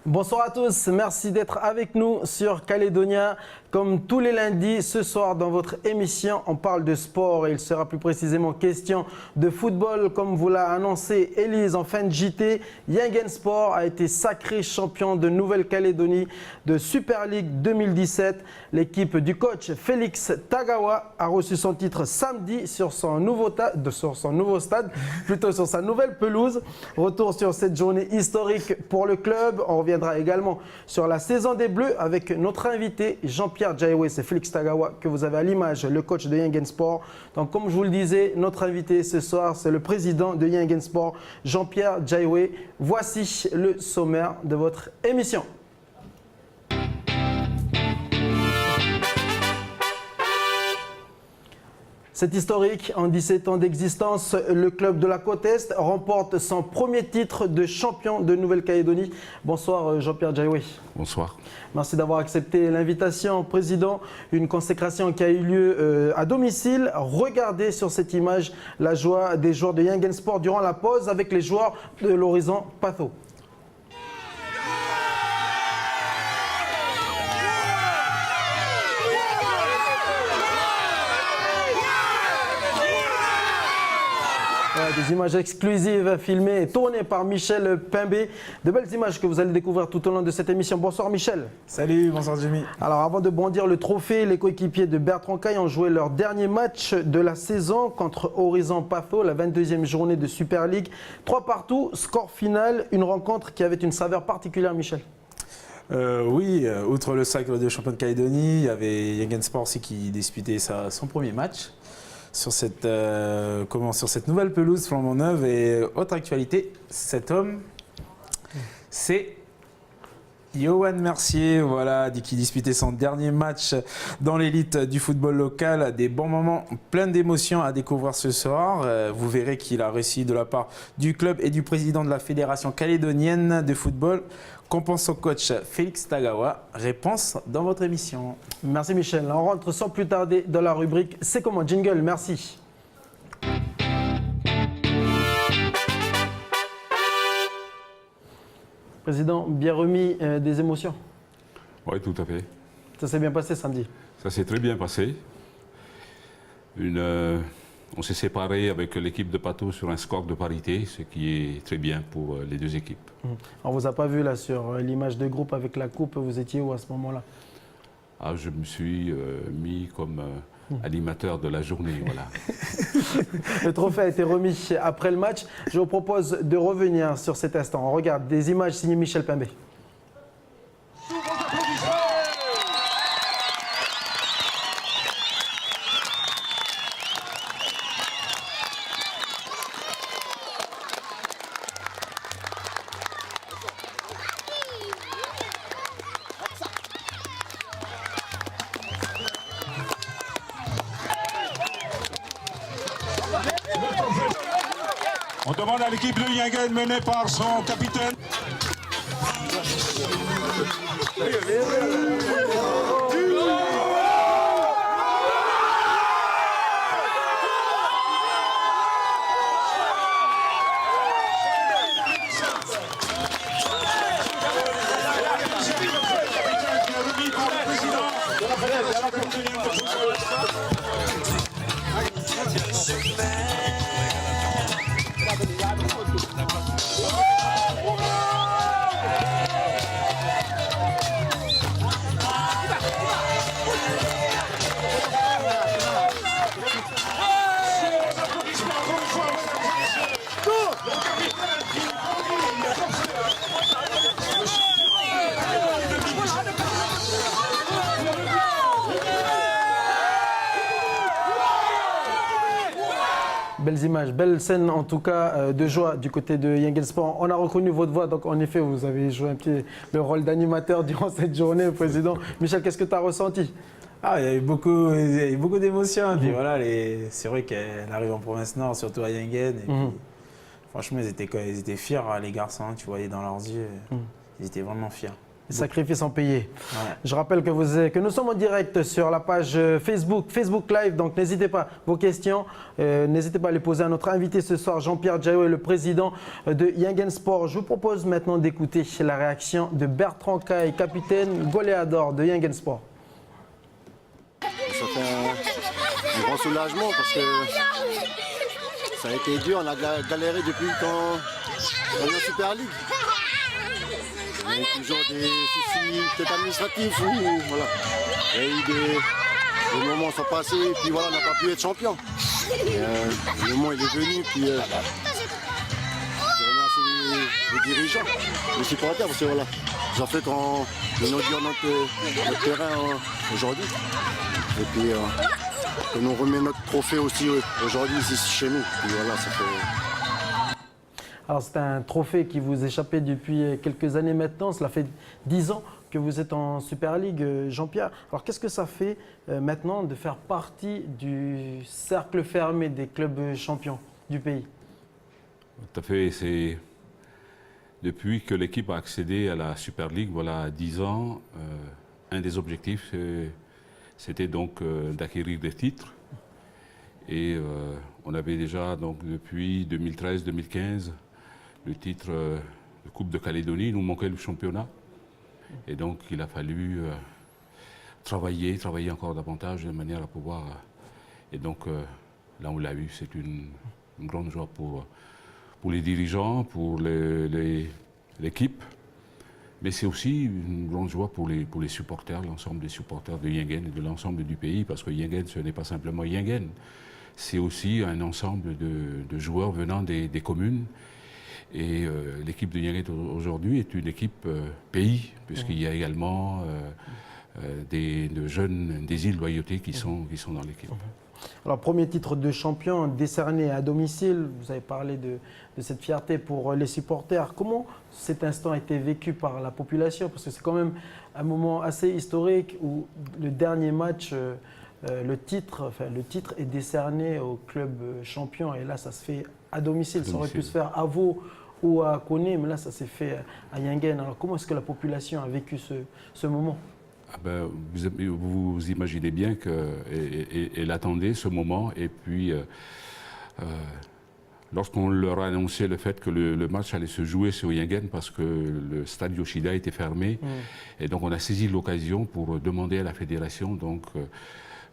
Bonsoir à tous, merci d'être avec nous sur Calédonia. Comme tous les lundis, ce soir dans votre émission, on parle de sport et il sera plus précisément question de football. Comme vous l'a annoncé Élise en fin de JT, Yingen Sport a été sacré champion de Nouvelle-Calédonie de Super League 2017. L'équipe du coach Félix Tagawa a reçu son titre samedi sur son nouveau stade, plutôt sur sa nouvelle pelouse. Retour sur cette journée historique pour le club. On reviendra également sur la saison des Bleus avec notre invité Jean-Pierre Jaiwe, c'est Félix Tagawa que vous avez à l'image, le coach de Yingen Sport. Donc comme je vous le disais, notre invité ce soir c'est le président de Yingen Sport, Jean-Pierre Jaiwe. Voici le sommaire de votre émission. C'est historique, en 17 ans d'existence, le club de la Côte Est remporte son premier titre de champion de Nouvelle-Calédonie. Bonsoir Jean-Pierre Jaiwe. Bonsoir. Merci d'avoir accepté l'invitation, Président. Une consécration qui a eu lieu à domicile. Regardez sur cette image la joie des joueurs de Yingen Sport durant la pause avec les joueurs de l'Horizon Patho. Des images exclusives filmées et tournées par Michel Pimbé. De belles images que vous allez découvrir tout au long de cette émission. Bonsoir Michel. Salut, bonsoir Jimmy. Alors avant de brandir le trophée, les coéquipiers de Bertrand Caille ont joué leur dernier match de la saison contre Horizon Patho, la 22e journée de Super League. 3 partout, score final, une rencontre qui avait une saveur particulière, Michel. Oui, outre le sacre de champion de Calédonie, il y avait Yingen Sport aussi qui disputait son premier match sur cette nouvelle pelouse flambant neuve. Et autre actualité, cet homme, c'est Yohan Mercier, voilà, qui disputait son dernier match dans l'élite du football local. Des bons moments, plein d'émotions à découvrir ce soir. Vous verrez qu'il a réussi de la part du club et du président de la Fédération calédonienne de football. Qu'en pense son coach Félix Tagawa? Réponse dans votre émission. Merci Michel. On rentre sans plus tarder dans la rubrique C'est comment jingle, merci. Président, bien remis des émotions? Oui, tout à fait. Ça s'est bien passé samedi? Ça s'est très bien passé. On s'est séparés avec l'équipe de Patho sur un score de parité, ce qui est très bien pour les deux équipes. On ne vous a pas vu là sur l'image de groupe avec la coupe, vous étiez où à ce moment-là? Je me suis mis comme animateur de la journée. Voilà. Le trophée a été remis après le match. Je vous propose de revenir sur cet instant. On regarde des images signées Michel Pimbé. On demande à l'équipe de Yingen menée par son capitaine. Belles images, belle scène en tout cas de joie du côté de Yingen Sport. On a reconnu votre voix, donc en effet vous avez joué un petit le rôle d'animateur durant cette journée, Président. Michel, qu'est-ce que tu as ressenti? Il y a eu beaucoup d'émotions. Puis voilà, c'est vrai qu'elle arrive en province nord, surtout à Yingen. Et puis, franchement, ils étaient fiers, les garçons, tu voyais dans leurs yeux. Ils étaient vraiment fiers. Les sacrifices sont payés. Ouais. Je rappelle que nous sommes en direct sur la page Facebook Live, donc n'hésitez pas, vos questions, n'hésitez pas à les poser à notre invité ce soir, Jean-Pierre Diayo, le président de Yingen Sport. Je vous propose maintenant d'écouter la réaction de Bertrand Caille, capitaine goléador de Yingen Sport. Ça fait un grand soulagement parce que ça a été dur, on a galéré depuis quand on est en Super League. Il y a eu toujours des soucis peut-être administratifs ou voilà. Il y a eu des moments sont passés et puis voilà, on n'a pas pu être champion. Et, le moment il est venu puis je remercie les dirigeants, les supporters parce que voilà, ils ont fait qu'on inaugure notre terrain aujourd'hui. Et puis que nous remet notre trophée aussi aujourd'hui ici chez nous. Puis voilà, ça fait... Alors c'est un trophée qui vous échappait depuis quelques années maintenant, cela fait 10 ans que vous êtes en Super League, Jean-Pierre. Alors qu'est-ce que ça fait maintenant de faire partie du cercle fermé des clubs champions du pays? Tout à fait. C'est depuis que l'équipe a accédé à la Super League, voilà, 10 ans, un des objectifs, c'était donc d'acquérir des titres. Et on avait déjà donc depuis 2013-2015 le titre de Coupe de Calédonie. Il nous manquait le championnat. Et donc il a fallu travailler encore davantage de manière à pouvoir... et donc là on l'a eu, c'est une grande joie pour les dirigeants, pour l'équipe. Mais c'est aussi une grande joie pour les supporters, l'ensemble des supporters de Yingen et de l'ensemble du pays, parce que Yingen, ce n'est pas simplement Yingen, c'est aussi un ensemble de joueurs venant des communes. Et l'équipe de Yingen aujourd'hui est une équipe pays, puisqu'il y a également des jeunes des îles Loyauté qui sont dans l'équipe. Alors, premier titre de champion décerné à domicile, vous avez parlé de cette fierté pour les supporters. Comment cet instant a été vécu par la population? Parce que c'est quand même un moment assez historique où le dernier match, le titre est décerné au club champion. Et là, ça se fait à domicile. Ça aurait pu se faire à Vaud ou à Koné, mais là, ça s'est fait à Yingen. Alors, comment est-ce que la population a vécu ce moment? Ah ben, vous imaginez bien qu'elle attendait ce moment et puis lorsqu'on leur a annoncé le fait que le match allait se jouer sur Yingen parce que le stade Yoshida était fermé et donc on a saisi l'occasion pour demander à la fédération donc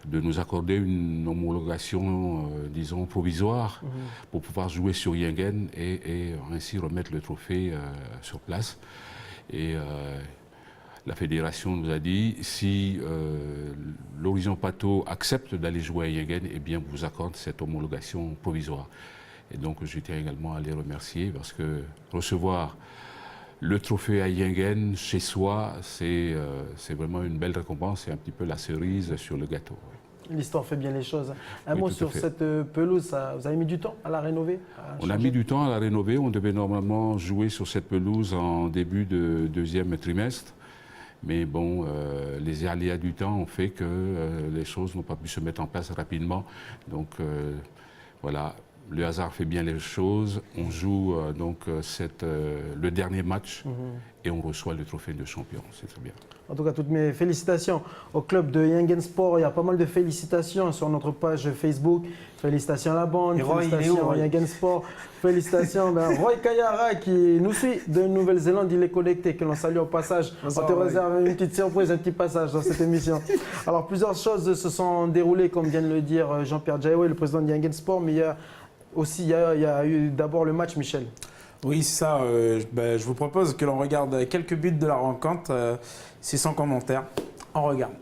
de nous accorder une homologation disons provisoire pour pouvoir jouer sur Yingen et ainsi remettre le trophée sur place. Et la fédération nous a dit, si l'Horizon Pato accepte d'aller jouer à Yingen, eh bien, vous accorde cette homologation provisoire. Et donc, je tiens également à les remercier parce que recevoir le trophée à Yingen chez soi, c'est vraiment une belle récompense, c'est un petit peu la cerise sur le gâteau. L'histoire fait bien les choses. Un Oui, mot tout à sur fait. cette pelouse, vous avez mis du temps à la rénover? On a mis du temps à la rénover, on devait normalement jouer sur cette pelouse en début de deuxième trimestre. Mais bon, les aléas du temps ont fait que les choses n'ont pas pu se mettre en place rapidement. Donc voilà, le hasard fait bien les choses. On joue le dernier match et on reçoit le trophée de champion. C'est très bien. En tout cas, toutes mes félicitations au club de Yingen Sport. Il y a pas mal de félicitations sur notre page Facebook. Félicitations à la bande, félicitations à Yingen Sport, félicitations à Roy Kayara qui nous suit de Nouvelle-Zélande. Il est connecté, que l'on salue au passage. On te réserve une petite surprise, un petit passage dans cette émission. Alors, plusieurs choses se sont déroulées, comme vient de le dire Jean-Pierre Diayo, le président de Yingen Sport, mais il y a eu d'abord le match, Michel. Oui, c'est ça. Je vous propose que l'on regarde quelques buts de la rencontre. C'est sans commentaire. On regarde.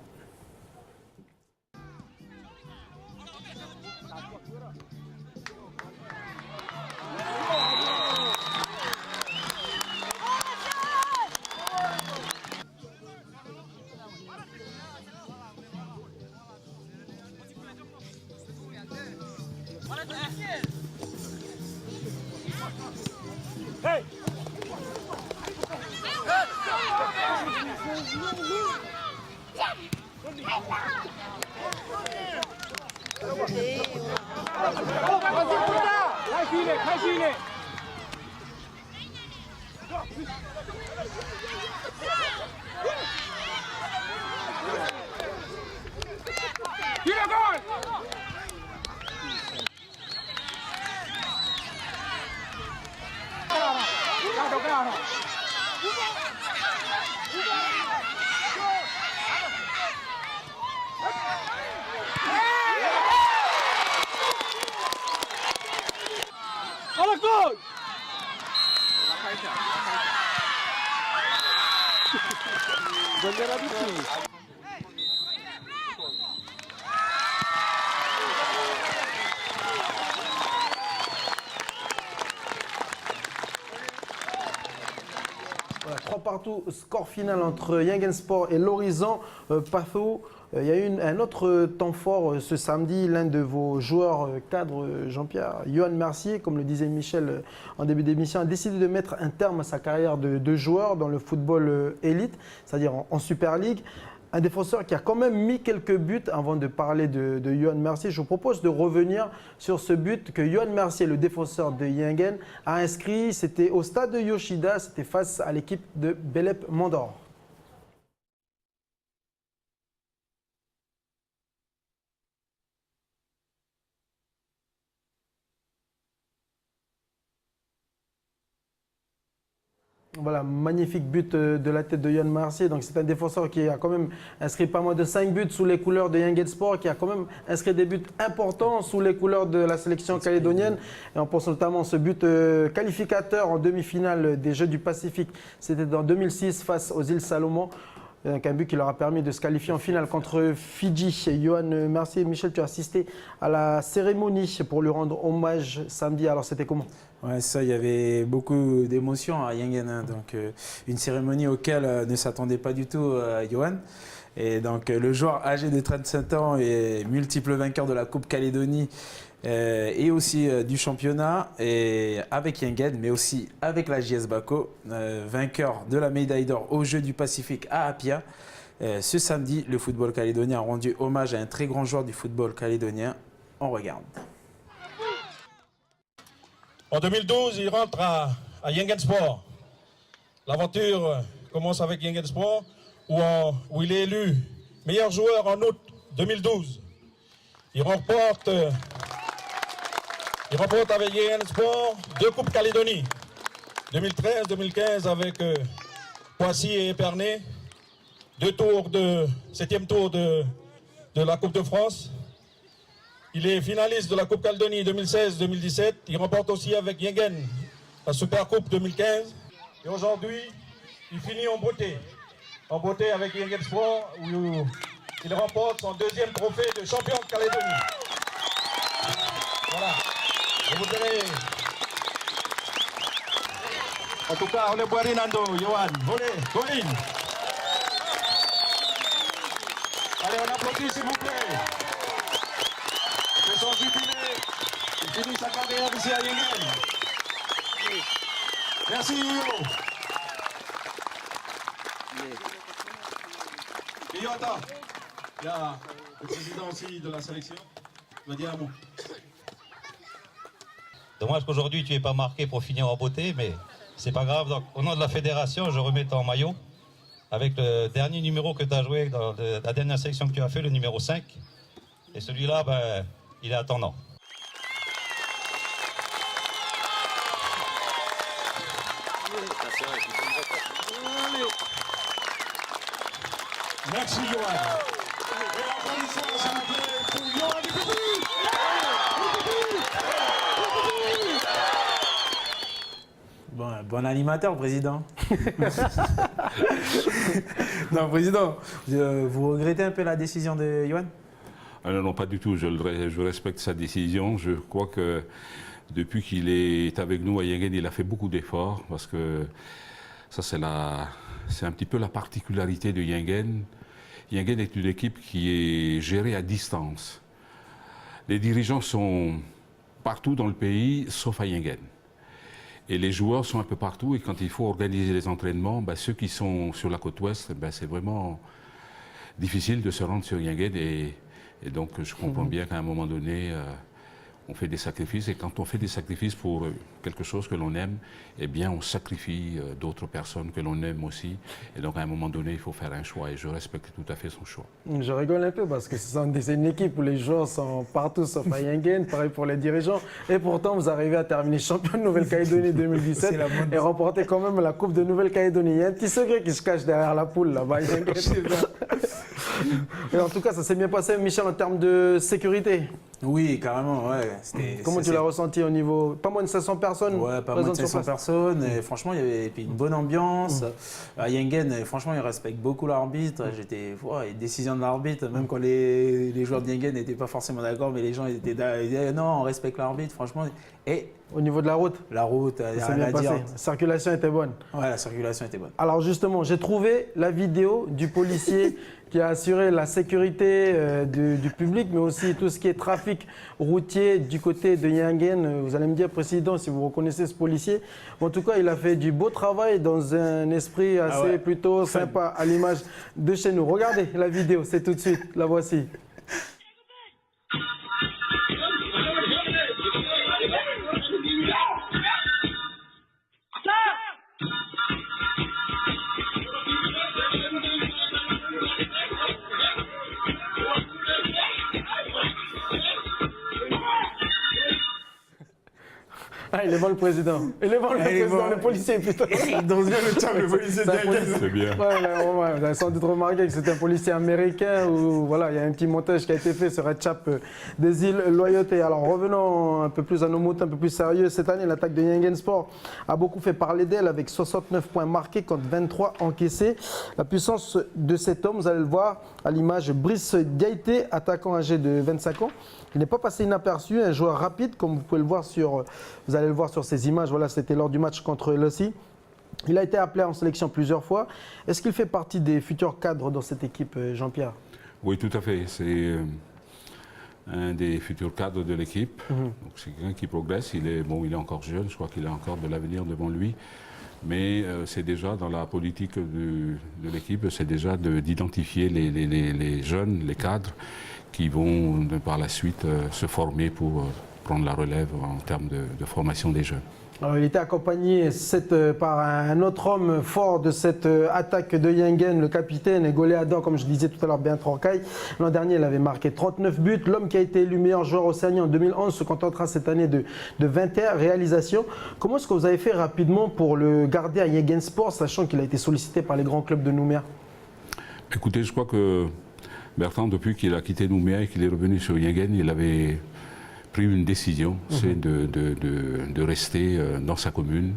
Voilà, 3 partout, score final entre Yangensport et l'Horizon. Patho, il y a eu un autre temps fort ce samedi. L'un de vos joueurs cadres, Jean-Pierre, Yohan Mercier, comme le disait Michel en début d'émission, a décidé de mettre un terme à sa carrière de joueur dans le football élite, c'est-à-dire en Super League. Un défenseur qui a quand même mis quelques buts. Avant de parler de Yohan Mercier, je vous propose de revenir sur ce but que Yohan Mercier, le défenseur de Yingen, a inscrit. C'était au stade de Yoshida, c'était face à l'équipe de Belep Mandor. Voilà, magnifique but de la tête de Yohan Mercier. Donc c'est un défenseur qui a quand même inscrit pas moins de 5 buts sous les couleurs de Yangensport, qui a quand même inscrit des buts importants sous les couleurs de la sélection calédonienne. Et on pense notamment à ce but qualificateur en demi-finale des Jeux du Pacifique. C'était en 2006 face aux îles Salomon. Donc un but qui leur a permis de se qualifier en finale contre Fidji. Yohan Mercier, Michel, tu as assisté à la cérémonie pour lui rendre hommage samedi. Alors c'était comment? Ouais, ça, il y avait beaucoup d'émotions à Yingen, hein. Donc une cérémonie auquel ne s'attendait pas du tout Yohan. Et donc le joueur âgé de 35 ans et multiple vainqueur de la Coupe Calédonie et aussi du championnat, et avec Yingen, mais aussi avec la JS Bako, vainqueur de la médaille d'or aux Jeux du Pacifique à Apia. Ce samedi, le football calédonien a rendu hommage à un très grand joueur du football calédonien. On regarde. En 2012, il rentre à Yangensport. L'aventure commence avec Yangensport, où il est élu meilleur joueur en août 2012. Il remporte avec Yangensport 2 Coupes Calédonie. 2013-2015 avec Poissy et Épernay. 7e tour de la Coupe de France. Il est finaliste de la Coupe Calédonie 2016-2017. Il remporte aussi avec Yingen la Super Coupe 2015. Et aujourd'hui, il finit en beauté. En beauté avec Yangensport, où il remporte son 2e trophée de champion de Calédonie. Voilà. Je vous dirai. En tout cas, on est Boirinando, Yohan. Volez, Colline. Allez, on applaudit s'il vous plaît. Ils sont jubilés. Il finit sa carrière ici à Yingen. Merci, Yo. Et attends, il y a le président aussi de la sélection. Il va dire un mot. Dommage qu'aujourd'hui tu n'aies pas marqué pour finir en beauté, mais c'est pas grave. Donc, au nom de la fédération, je remets ton maillot avec le dernier numéro que tu as joué dans la dernière sélection que tu as fait, le numéro 5. Et celui-là, ben, il est attendant. Merci, Yohan. Et applaudissements, s'il vous plaît, pour Yohan Dupuis. Bon animateur, président. Non, président, vous regrettez un peu la décision de Yohan? Non, non, pas du tout. Je respecte sa décision. Je crois que depuis qu'il est avec nous à Yingen, il a fait beaucoup d'efforts parce que ça, c'est un petit peu la particularité de Yingen. Yingen est une équipe qui est gérée à distance. Les dirigeants sont partout dans le pays, sauf à Yingen. Et les joueurs sont un peu partout. Et quand il faut organiser les entraînements, ceux qui sont sur la côte ouest, c'est vraiment difficile de se rendre sur Yingen. Et donc, je comprends bien qu'à un moment donné, on fait des sacrifices. Et quand on fait des sacrifices pour quelque chose que l'on aime, eh bien, on sacrifie d'autres personnes que l'on aime aussi. Et donc, à un moment donné, il faut faire un choix. Et je respecte tout à fait son choix. Je rigole un peu parce que c'est une équipe où les joueurs sont partout sauf à Yingen, pareil pour les dirigeants. Et pourtant, vous arrivez à terminer champion de Nouvelle-Calédonie 2017 et remporter quand même la Coupe de Nouvelle-Calédonie. Il y a un petit secret qui se cache derrière la poule là-bas. Et en tout cas, ça s'est bien passé, Michel, en termes de sécurité. Oui, carrément, ouais. Comment tu l'as ressenti au niveau... Pas moins de 500 personnes Ouais, pas moins de 500 personnes. Et franchement, il y avait une bonne ambiance. À Yengen, franchement, ils respectent beaucoup l'arbitre. Et décision de l'arbitre, même quand les joueurs de Yengen n'étaient pas forcément d'accord, mais les gens étaient ils disaient non, on respecte l'arbitre, franchement. Et au niveau de la route, la route, ça bien passé. La circulation était bonne. Ouais, la circulation était bonne. Alors justement, j'ai trouvé la vidéo du policier qui a assuré la sécurité du public, mais aussi tout ce qui est trafic routier du côté de Yengen. Vous allez me dire, Président, si vous reconnaissez ce policier. En tout cas, il a fait du beau travail dans un esprit assez plutôt sympa, à l'image de chez nous. Regardez la vidéo, c'est tout de suite, la voici. Ah, il est bon le président. Il est bon le président, le policier, putain. Il danse bien le tchap, le policier. C'est bien. Ouais, vous avez sans doute remarqué que c'est un policier américain où voilà, il y a un petit montage qui a été fait sur un chap des îles Loyauté. Alors revenons un peu plus à nos moutons, un peu plus sérieux. Cette année, l'attaque de Yengen Sport a beaucoup fait parler d'elle avec 69 points marqués contre 23 encaissés. La puissance de cet homme, vous allez le voir à l'image, Brice Gaïté, attaquant âgé de 25 ans. Il n'est pas passé inaperçu, un joueur rapide, comme vous pouvez le voir vous allez le voir sur ces images. Voilà, c'était lors du match contre Lossi. Il a été appelé en sélection plusieurs fois. Est-ce qu'il fait partie des futurs cadres dans cette équipe, Jean-Pierre? Oui, tout à fait. C'est un des futurs cadres de l'équipe. Donc c'est quelqu'un qui progresse. Il est encore jeune. Je crois qu'il a encore de l'avenir devant lui. Mais c'est déjà dans la politique de l'équipe, c'est déjà d'identifier les jeunes, les cadres, qui vont par la suite se former pour prendre la relève en termes de formation des jeunes. Alors, il était accompagné par un autre homme fort de cette attaque de Yengen, le capitaine et goléador, comme je disais tout à l'heure, Bertrand Caille. L'an dernier, il avait marqué 39 buts. L'homme qui a été élu meilleur joueur océanien en 2011 se contentera cette année de 21 réalisations. Comment est-ce que vous avez fait rapidement pour le garder à Yengen Sport, sachant qu'il a été sollicité par les grands clubs de Nouméa? Écoutez, je crois que Bertrand, depuis qu'il a quitté Nouméa et qu'il est revenu sur Yengen, il avait pris une décision, c'est de rester dans sa commune,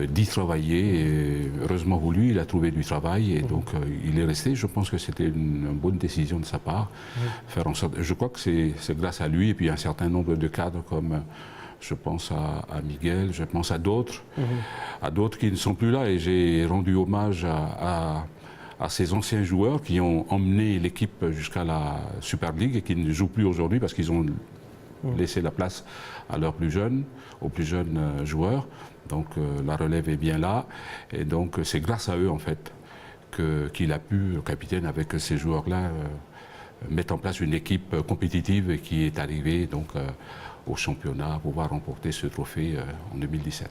d'y travailler. Et heureusement pour lui, il a trouvé du travail et donc il est resté. Je pense que c'était une bonne décision de sa part. Faire en sorte, je crois que c'est grâce à lui et puis un certain nombre de cadres comme je pense à Miguel, je pense à d'autres qui ne sont plus là. Et j'ai rendu hommage à ces anciens joueurs qui ont emmené l'équipe jusqu'à la Super League et qui ne jouent plus aujourd'hui parce qu'ils ont laissé la place à leurs plus jeunes, aux plus jeunes joueurs. Donc la relève est bien là. Et donc c'est grâce à eux en fait qu'il a pu, le capitaine avec ces joueurs-là, mettre en place une équipe compétitive qui est arrivée donc, au championnat pour pouvoir remporter ce trophée en 2017.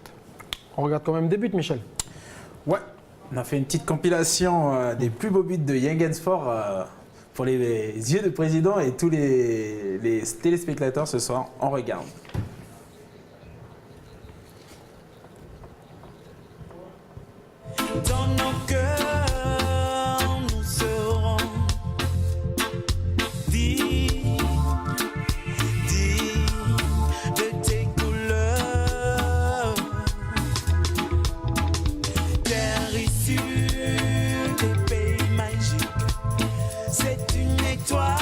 On regarde quand même des buts, Michel. Ouais. On a fait une petite compilation des plus beaux buts de Yengen Sport pour les yeux du président et tous les téléspectateurs ce soir. On regarde. Dans nos cœurs, nous serons dignes de tes couleurs. Terre issue des pays magiques, c'est une étoile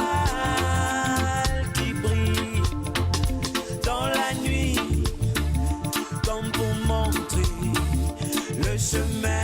qui brille dans la nuit, comme pour montrer le chemin.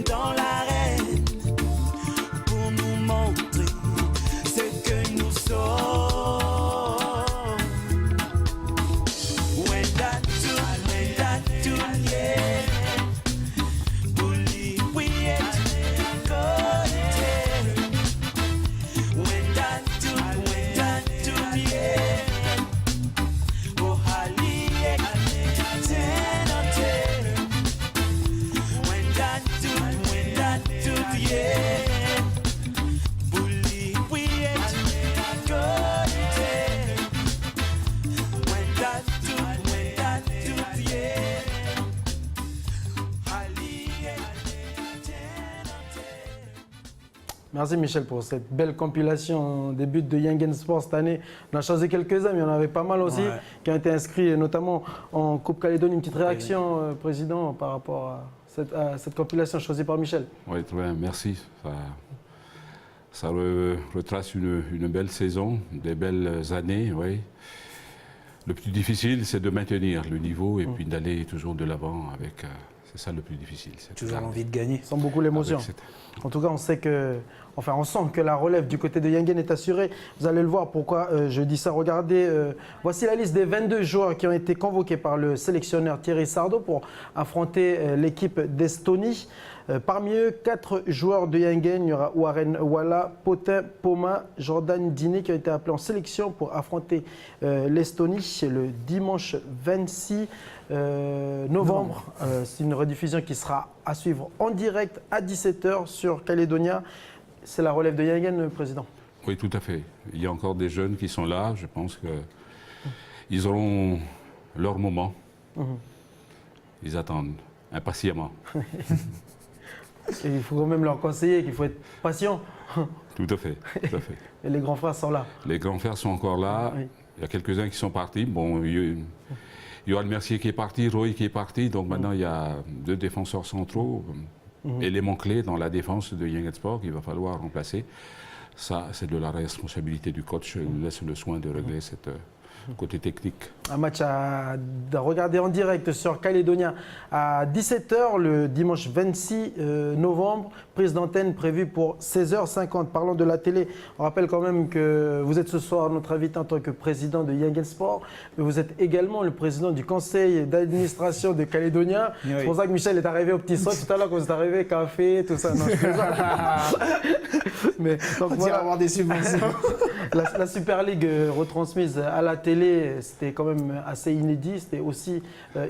Dans la Merci Michel pour cette belle compilation des buts de Yengen Sport cette année. On a choisi quelques-uns, mais il y en avait pas mal aussi qui ont été inscrits, notamment en Coupe Calédonie. Une petite réaction, Président, par rapport à cette compilation choisie par Michel. Oui, très bien, merci. Ça retrace une belle saison, des belles années, oui. Le plus difficile, c'est de maintenir le niveau et puis d'aller toujours de l'avant avec... c'est ça le plus difficile. Toujours l'envie de gagner. Sans beaucoup l'émotion. En tout cas, on sait que... Enfin, on sent que la relève du côté de Yengen est assurée. Vous allez le voir pourquoi je dis ça. Regardez, voici la liste des 22 joueurs qui ont été convoqués par le sélectionneur Thierry Sardo pour affronter l'équipe d'Estonie. Parmi eux, 4 joueurs de Yengen. Il y aura Warren Walla, Potin, Poma, Jordan Diné qui ont été appelés en sélection pour affronter l'Estonie. C'est le dimanche 26 novembre. C'est une rediffusion qui sera à suivre en direct à 17h sur Calédonia. C'est la relève de Yengen, Président. Oui, tout à fait. Il y a encore des jeunes qui sont là. Je pense qu'ils auront leur moment. Ils attendent impatiemment. Et il faut quand même leur conseiller qu'il faut être patient. Tout à fait, tout à fait. Et les grands frères sont là. Les grands frères sont encore là. Oui. Il y a quelques-uns qui sont partis. Bon, Yoann Mercier qui est parti, Roy qui est parti. Donc maintenant, il y a 2 défenseurs centraux, éléments clés dans la défense de Yengen Sport qu'il va falloir remplacer. Ça, c'est de la responsabilité du coach. Il laisse le soin de régler cette côté technique. Un match à regarder en direct sur Calédonia à 17h le dimanche 26 novembre. Prise d'antenne prévue pour 16h50. Parlons de la télé. On rappelle quand même que vous êtes ce soir notre invité en tant que président de Yengen Sport, mais vous êtes également le président du conseil d'administration de Calédonia. Oui. C'est pour ça que Michel est arrivé au petit soir tout à l'heure quand vous êtes arrivé, café, tout ça. Non, je plaisante. Mais donc voilà, avoir des subventions. La Super League retransmise à la télé, c'était quand même assez inédit, c'était aussi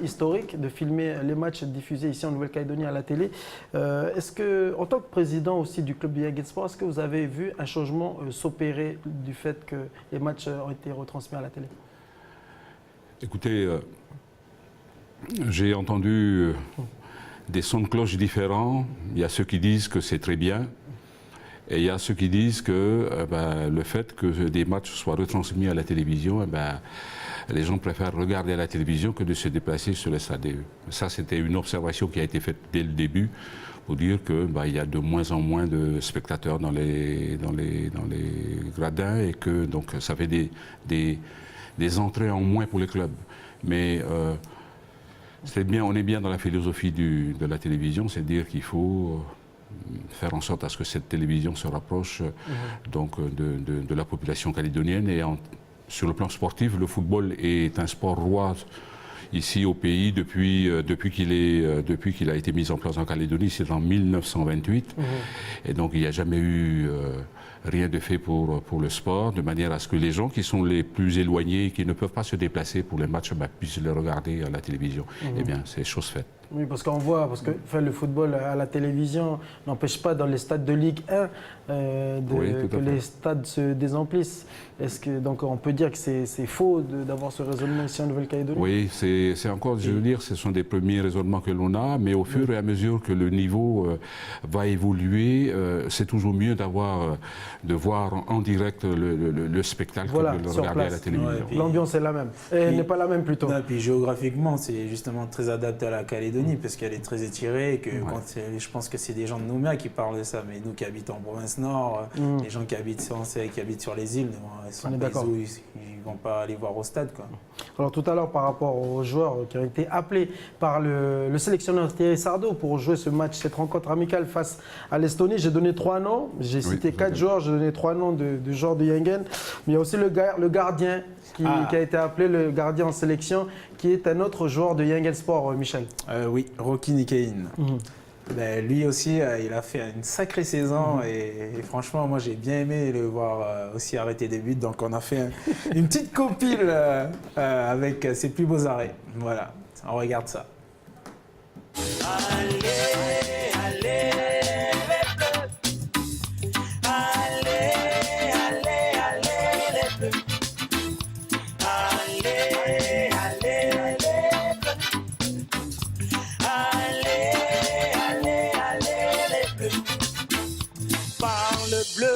historique de filmer les matchs diffusés ici en Nouvelle-Calédonie à la télé. Est-ce que, en tant que président aussi du club de Yengen Sport, est-ce que vous avez vu un changement s'opérer du fait que les matchs ont été retransmis à la télé? Écoutez, j'ai entendu des sons de cloche différents. Il y a ceux qui disent que c'est très bien. Et il y a ceux qui disent que le fait que des matchs soient retransmis à la télévision, les gens préfèrent regarder à la télévision que de se déplacer sur le stade. Ça, c'était une observation qui a été faite dès le début pour dire qu'il y a de moins en moins de spectateurs dans les gradins et que donc ça fait des entrées en moins pour les clubs. Mais c'est bien, on est bien dans la philosophie de la télévision, c'est dire qu'il faut faire en sorte à ce que cette télévision se rapproche donc de la population calédonienne. Et sur le plan sportif, le football est un sport roi ici au pays depuis qu'il a été mis en place en Calédonie, c'est en 1928. Et donc il n'y a jamais eu rien de fait pour le sport, de manière à ce que les gens qui sont les plus éloignés, qui ne peuvent pas se déplacer pour les matchs, puissent les regarder à la télévision. Eh bien, c'est chose faite. Oui, parce qu'on voit, que le football à la télévision n'empêche pas dans les stades de Ligue 1 que les stades se désemplissent. Donc on peut dire que c'est faux d'avoir ce raisonnement ici en Nouvelle-Calédonie? Oui, c'est encore, je veux dire, ce sont des premiers raisonnements que l'on a, mais au fur et à mesure que le niveau va évoluer, c'est toujours mieux de voir en direct le spectacle que de le regarder à la télévision. L'ambiance est la même, elle n'est pas la même plutôt. Puis géographiquement, c'est justement très adapté à la Calédonie parce qu'elle est très étirée et que je pense que c'est des gens de Nouméa qui parlent de ça, mais nous qui habitons en province nord, les gens qui habitent sur les îles, ils ne vont pas aller voir au stade, quoi. Alors tout à l'heure, par rapport aux joueurs qui ont été appelés par le sélectionneur Thierry Sardo pour jouer cette rencontre amicale face à l'Estonie, j'ai donné 3 noms. J'ai cité 4 joueurs, j'ai donné 3 noms de joueurs de Yengen. Mais il y a aussi le gardien qui a été appelé, le gardien en sélection, qui est un autre joueur de Yengen Sport, Michel. Oui, Rocky Nikein. Lui aussi, il a fait une sacrée saison et franchement, moi j'ai bien aimé le voir aussi arrêter des buts. Donc on a fait une petite compile avec ses plus beaux arrêts. Voilà, on regarde ça. Allez, allez, allez, allez, allez, les bleus. Allez, allez, allez, allez, allez, allez, les bleus. Par le bleu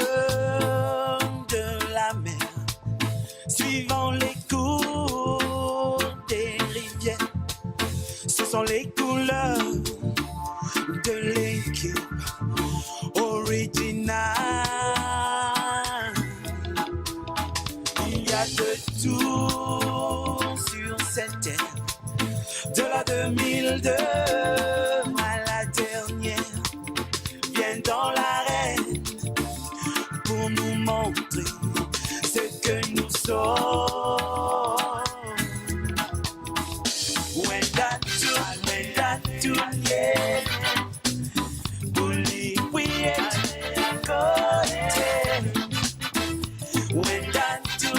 de la mer, suivant les cours des rivières. Ce sont les couleurs de l'équipe originale. Il y a de tout sur cette terre, de la 2002 à la dernière. Viens dans l'arène pour nous montrer ce que nous sommes. When that too, yeah. Bully, we ain't got when that too.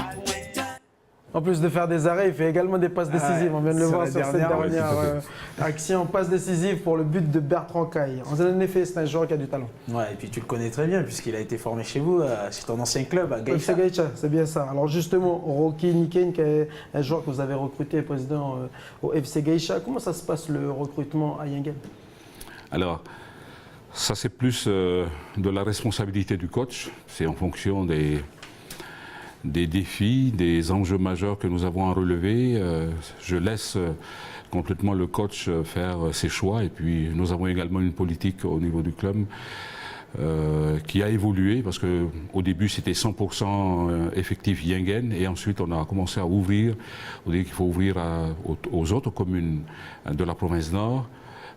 En plus de faire des arrêts, il fait également des passes décisives. On vient de le voir sur cette dernière action. Passe décisive pour le but de Bertrand Caille. En effet, c'est un joueur qui a du talent. Ouais, et puis tu le connais très bien puisqu'il a été formé chez vous, chez ton ancien club à Gaïcha. FC Gaïcha, c'est bien ça. Alors justement, Rocky Niken, qui est un joueur que vous avez recruté, président au FC Gaïcha, comment ça se passe le recrutement à Yengen? Alors, ça c'est plus de la responsabilité du coach. C'est en fonction des défis, des enjeux majeurs que nous avons à relever. Je laisse complètement le coach faire ses choix. Et puis nous avons également une politique au niveau du club qui a évolué parce qu'au début c'était 100% effectif Yengen et ensuite on a commencé à ouvrir. On dit qu'il faut ouvrir aux autres communes de la province Nord.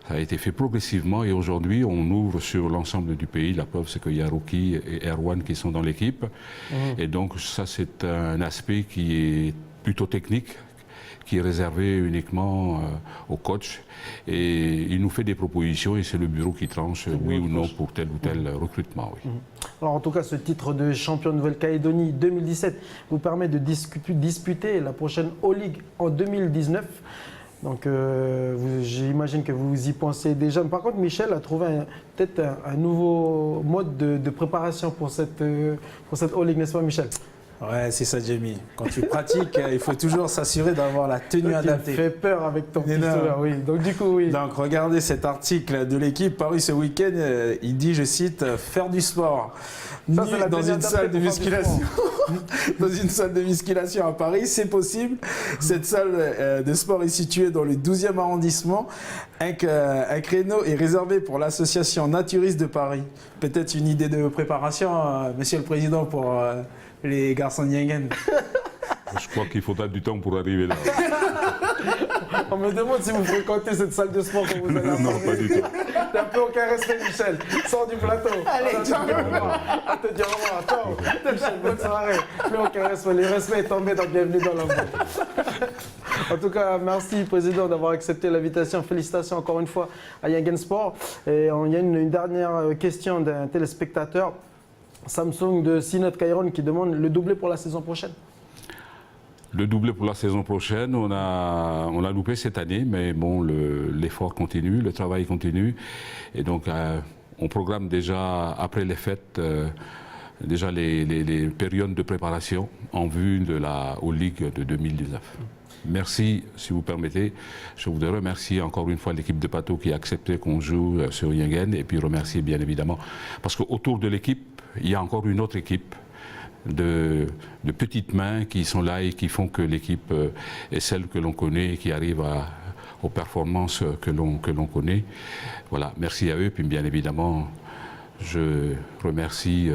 Ça a été fait progressivement et aujourd'hui on ouvre sur l'ensemble du pays. La preuve c'est qu'il y a Rocky et Erwan qui sont dans l'équipe. Et donc ça c'est un aspect qui est plutôt technique, qui est réservé uniquement au coach. Et il nous fait des propositions et c'est le bureau qui tranche oui ou non pour tel ou tel recrutement. Oui. Alors en tout cas ce titre de champion de Nouvelle-Calédonie 2017 vous permet de disputer la prochaine O-League en 2019. Donc j'imagine que vous y pensez déjà. Mais par contre, Michel a trouvé peut-être un nouveau mode de préparation pour cette O-League, n'est-ce pas Michel? Ouais, c'est ça Jamie. Quand tu pratiques, il faut toujours s'assurer d'avoir la tenue adaptée. Tu me fais peur avec ton pistolet, oui. Donc du coup, oui. Donc regardez cet article de l'équipe paru ce week-end. Il dit, je cite, faire du sport. Ça, c'est la dans tenue une salle de adaptée pour faire du musculation. Dans une salle de musculation à Paris, c'est possible. Cette salle de sport est située dans le 12e arrondissement. Un créneau est réservé pour l'association naturiste de Paris. Peut-être une idée de préparation, Monsieur le Président, pour les garçons de Yengen. Je crois qu'il faudra du temps pour arriver là. On me demande si vous fréquentez cette salle de sport quand vous allez à Paris. Non, pas du tout. T'as plus aucun respect, Michel. Sors du plateau. Allez, ciao. On te dit au revoir. Ciao. Michel, bonne soirée. Plus aucun respect. Le respect est tombé dans Bienvenue dans le monde. En tout cas, merci, Président, d'avoir accepté l'invitation. Félicitations encore une fois à Yengen Sport. Et il y a une dernière question d'un téléspectateur, Samsung de Sinot Kairon, qui demande le doublé pour la saison prochaine. Le doublé pour la saison prochaine, on a loupé cette année, mais bon, l'effort continue, le travail continue. Et donc, on programme déjà, après les fêtes, déjà les périodes de préparation en vue de la O-League de 2019. Merci, si vous permettez. Je voudrais remercier encore une fois l'équipe de Pato qui a accepté qu'on joue sur Yengen et puis remercier bien évidemment, parce qu'autour de l'équipe, il y a encore une autre équipe de petites mains qui sont là et qui font que l'équipe est celle que l'on connaît et qui arrive aux performances que l'on connaît. Voilà, merci à eux. Puis bien évidemment, je remercie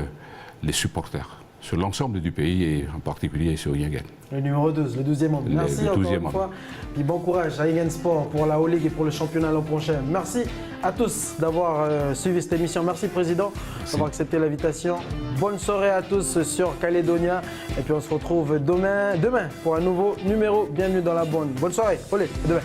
les supporters sur l'ensemble du pays et en particulier sur Yengen. Le numéro 12, le 12e homme. Merci encore une fois. Puis bon courage à Yengen Sport pour la O-League et pour le championnat l'an prochain. Merci à tous d'avoir suivi cette émission. Merci Président d'avoir accepté l'invitation. Bonne soirée à tous sur Calédonia. Et puis on se retrouve demain pour un nouveau numéro. Bienvenue dans la bande. Bonne soirée. Olé, à demain.